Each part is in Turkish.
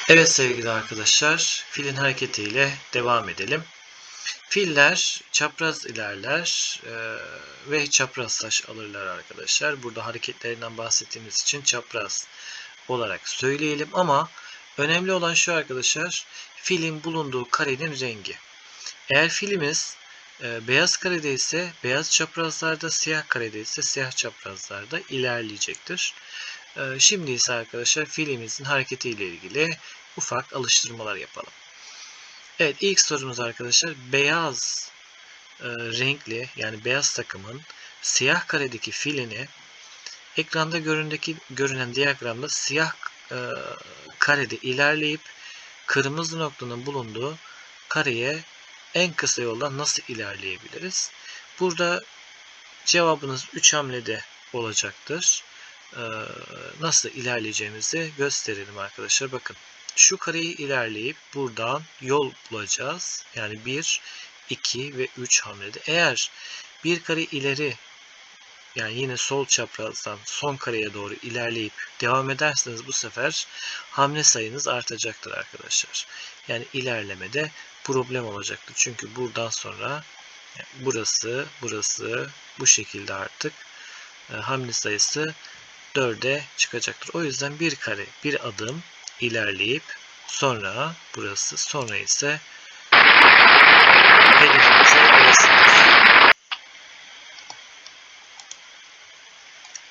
Evet sevgili arkadaşlar, filin hareketiyle devam edelim. Filler çapraz ilerler ve çapraz taş alırlar arkadaşlar. Burada hareketlerinden bahsettiğimiz için çapraz olarak söyleyelim ama önemli olan şu arkadaşlar, filin bulunduğu karenin rengi. Eğer filimiz beyaz karede ise beyaz çaprazlarda, siyah karede ise siyah çaprazlarda ilerleyecektir. Şimdi ise arkadaşlar filimizin hareketiyle ilgili ufak alıştırmalar yapalım. Evet, ilk sorumuz arkadaşlar beyaz renkli yani beyaz takımın siyah karedeki filini ekranda görünen diyagramda siyah karede ilerleyip kırmızı noktanın bulunduğu kareye en kısa yoldan nasıl ilerleyebiliriz? Burada cevabınız 3 hamlede olacaktır. Nasıl ilerleyeceğimizi gösterelim arkadaşlar. Bakın şu kareyi ilerleyip buradan yol bulacağız. Yani 1, 2 ve 3 hamlede. Eğer bir kare ileri yani yine sol çaprazdan son kareye doğru ilerleyip devam ederseniz bu sefer hamle sayınız artacaktır arkadaşlar. Yani ilerlemede problem olacaktır. Çünkü buradan sonra burası bu şekilde artık hamle sayısı 4'e çıkacaktır. O yüzden bir kare bir adım ilerleyip sonra burası sonra ise hedefimize ulaşırız.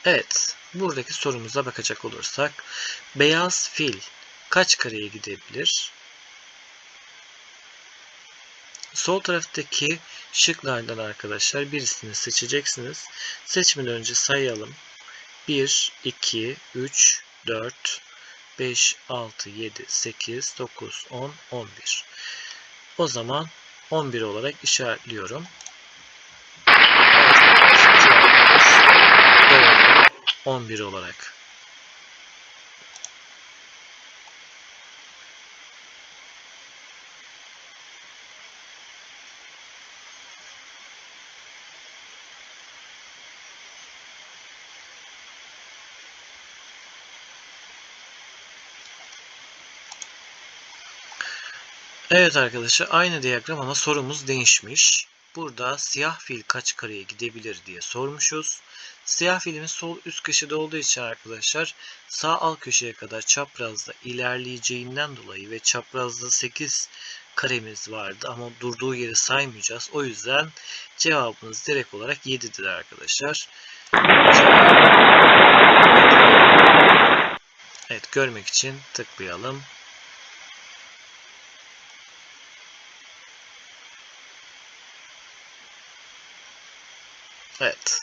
Evet, buradaki sorumuza bakacak olursak beyaz fil kaç kareye gidebilir? Sol taraftaki şıklardan arkadaşlar birisini seçeceksiniz. Seçmeden önce sayalım. 1, 2, 3, 4, 5, 6, 7, 8, 9, 10, 11. O zaman 11 olarak işaretliyorum. Evet, 11 olarak. Evet arkadaşlar, aynı diyagram ama sorumuz değişmiş. Burada siyah fil kaç kareye gidebilir diye sormuşuz. Siyah filimiz sol üst köşede olduğu için arkadaşlar sağ alt köşeye kadar çaprazda ilerleyeceğinden dolayı ve çaprazda 8 karemiz vardı ama durduğu yeri saymayacağız. O yüzden cevabımız direkt olarak 7'dir arkadaşlar. Evet, görmek için tıklayalım. Evet.